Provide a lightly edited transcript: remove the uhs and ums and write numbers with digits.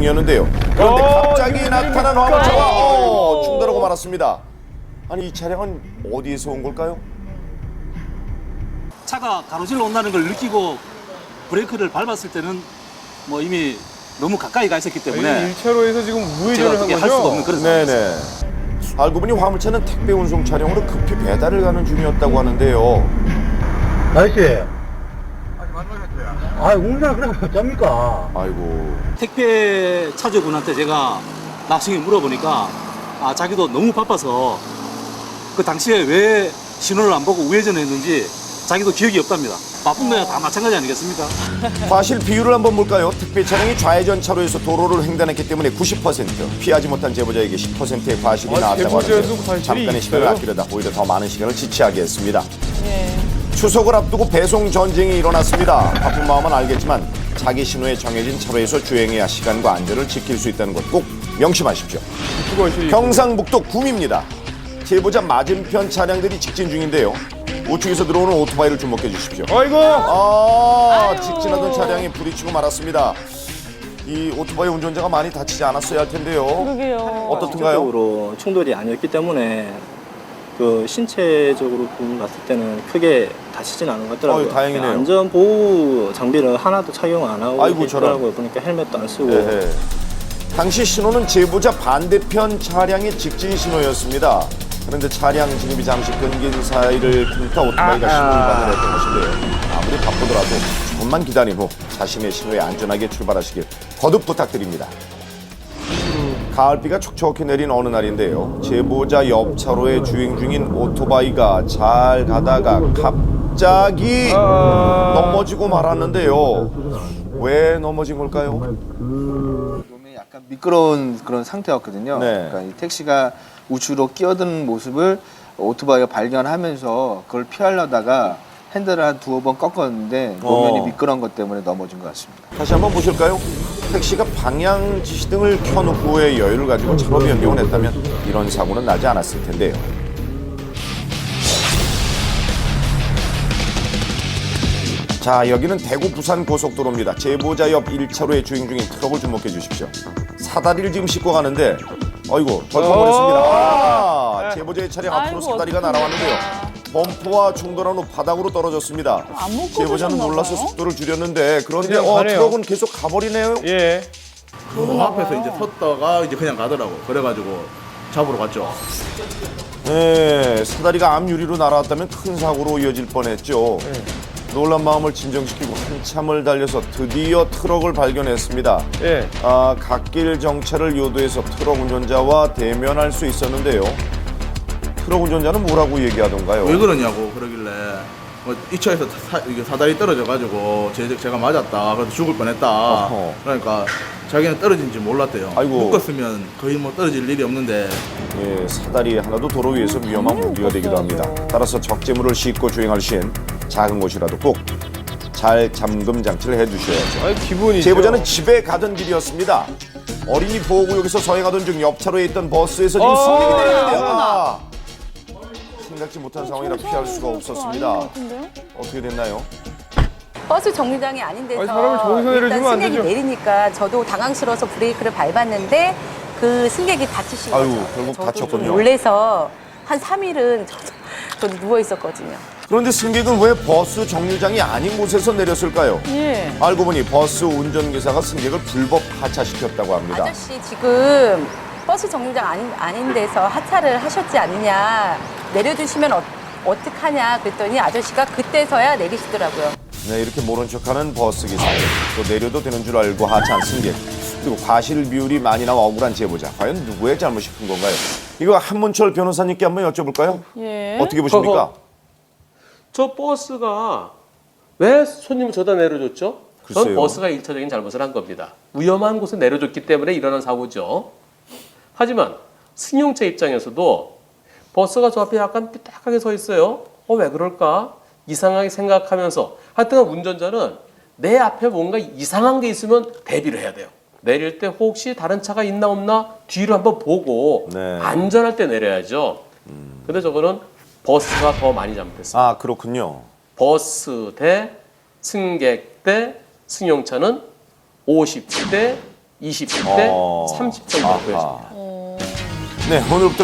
중이었는데요. 그런데 갑자기 나타난 화물차와 충돌하고 말았습니다. 아니, 이 차량은 어디에서 온 걸까요? 차가 가로질러 온다는 걸 느끼고 브레이크를 밟았을 때는 뭐 이미 너무 가까이 가 있었기 때문에 1차로에서 지금 우회전을 한 제가 거죠? 할 수가 없는 그런 상황이었어요. 네네. 알고 보니 화물차는 택배 운송 차량으로 급히 배달을 가는 중이었다고 하는데요. 아저씨. 아, 운전을 그냥 어쩝니까? 아이고. 택배 차주분한테 제가 나중에 물어보니까 자기도 너무 바빠서 그 당시에 왜 신호를 안 보고 우회전했는지 자기도 기억이 없답니다. 바쁜 거야 다 마찬가지 아니겠습니까? 과실 비율을 한번 볼까요? 택배 차량이 좌회전 차로에서 도로를 횡단했기 때문에 90%, 피하지 못한 제보자에게 10%의 과실이 나왔다고 제보자도 하는데 과실이 잠깐의 시간을 있어요? 아끼려다 오히려 더 많은 시간을 지체하게 했습니다. 예. 추석을 앞두고 배송 전쟁이 일어났습니다. 바쁜 마음은 알겠지만 자기 신호에 정해진 차로에서 주행해야 시간과 안전을 지킬 수 있다는 것 꼭 명심하십시오. 경상북도 구미입니다. 제보자 맞은편 차량들이 직진 중인데요. 우측에서 들어오는 오토바이를 주목해 주십시오. 아이고! 직진하던 차량이 부딪히고 말았습니다. 이 오토바이 운전자가 많이 다치지 않았어야 할 텐데요. 그러게요. 어떻든가요? 직접적으로 충돌이 아니었기 때문에 그 신체적으로 봤을 때는 크게 다치진 않은 것 같더라고요. 다행이네요. 안전 보호 장비를 하나도 착용 안 하고 아이고, 저런. 있더라고요. 보니까 헬멧도 안 쓰고. 네. 당시 신호는 제보자 반대편 차량의 직진 신호였습니다. 그런데 차량 진입이 잠시 끊긴 사이를 틈타 오토바이가 신호 위반을 했던 것인데요. 아무리 바쁘더라도 조금만 기다린 후 자신의 신호에 안전하게 출발하시길 거듭 부탁드립니다. 가을비가 촉촉히 내린 어느 날인데요. 제보자 옆 차로에 주행 중인 오토바이가 잘 가다가 갑자기 넘어지고 말았는데요. 왜 넘어진 걸까요? 몸이 약간 미끄러운 그런 상태였거든요. 네. 그러니까 이 택시가 우측으로 끼어드는 모습을 오토바이가 발견하면서 그걸 피하려다가 핸들을 한 두어 번 꺾었는데 노면이 미끄러운 것 때문에 넘어진 것 같습니다. 다시 한번 보실까요? 택시가 방향 지시등을 켠 후에 여유를 가지고 차로 변경을 했다면 이런 사고는 나지 않았을 텐데요. 자, 여기는 대구 부산 고속도로입니다. 제보자 옆 1차로에 주행 중인 트럭을 주목해 주십시오. 사다리를 지금 싣고 가는데 어이구 덜컹거렸습니다. 제보자의 차량 앞으로 아이고, 사다리가 어떡해. 날아왔는데요. 범퍼와 충돌한 후 바닥으로 떨어졌습니다. 안 먹고 제보자는 드셨나 놀라서 봐요? 속도를 줄였는데 그런데 그냥 가네요. 트럭은 계속 가버리네요. 예. 그 앞에서 이제 섰다가 이제 그냥 가더라고. 그래가지고 잡으러 갔죠. 네, 사다리가 앞 유리로 날아왔다면 큰 사고로 이어질 뻔했죠. 놀란 마음을 진정시키고 한참을 달려서 드디어 트럭을 발견했습니다. 예. 갓길 정차를 요도해서 트럭 운전자와 대면할 수 있었는데요. 트럭 운전자는 뭐라고 얘기하던가요? 왜 그러냐고 그러길래 뭐 이 차에서 이게 사다리 떨어져가지고 제가 맞았다. 그래서 죽을 뻔했다. 어허. 그러니까 자기는 떨어진지 몰랐대요. 아이고. 묶었으면 거의 뭐 떨어질 일이 없는데 예, 사다리 하나도 도로 위에서 위험한 무기가 되기도 합니다. 따라서 적재물을 싣고 주행할 시엔 작은 곳이라도 꼭 잘 잠금 장치를 해두셔야죠. 아니, 기본이죠. 제보자는 집에 가던 길이었습니다. 어린이 보호구역에서 서행하던 중 옆 차로에 있던 버스에서 지금 승객이 내리는데요. 생각지 못한 상황이라 피할 수가 없었습니다. 어떻게 됐나요? 버스 정류장이 아닌 데서 아니, 사람을 저기서 내려주면 일단 안 승객이 되죠. 내리니까 저도 당황스러워서 브레이크를 밟았는데 그 승객이 다치신 아유, 거죠. 결국 저도 다쳤군요. 좀 놀래서 한 3일은 저도 누워 있었거든요. 그런데 승객은 왜 버스 정류장이 아닌 곳에서 내렸을까요? 예. 알고 보니 버스 운전기사가 승객을 불법 하차시켰다고 합니다. 아저씨 지금 버스 정류장 아닌 데서 하차를 하셨지 않느냐, 내려주시면 어떡하냐 그랬더니 아저씨가 그때서야 내리시더라고요. 네, 이렇게 모른 척하는 버스기사, 또 내려도 되는 줄 알고 하차한 승객, 그리고 과실 비율이 많이 나와 억울한 제보자. 과연 누구의 잘못이 큰 건가요? 이거 한문철 변호사님께 한번 여쭤볼까요? 예. 어떻게 보십니까? 저 버스가 왜 손님을 저다 내려줬죠? 글쎄요. 그건 버스가 일차적인 잘못을 한 겁니다. 위험한 곳에 내려줬기 때문에 일어난 사고죠. 하지만 승용차 입장에서도 버스가 저 앞에 약간 삐딱하게 서 있어요. 왜 그럴까? 이상하게 생각하면서 하여튼 운전자는 내 앞에 뭔가 이상한 게 있으면 대비를 해야 돼요. 내릴 때 혹시 다른 차가 있나 없나 뒤를 한번 보고 네. 안전할 때 내려야죠. 근데 저거는 버스가 더 많이 잘못했어요. 아, 그렇군요. 버스 대 승객 대 승용차는 50대 20대, 30 정도로 보여집니다. 네, 오늘부터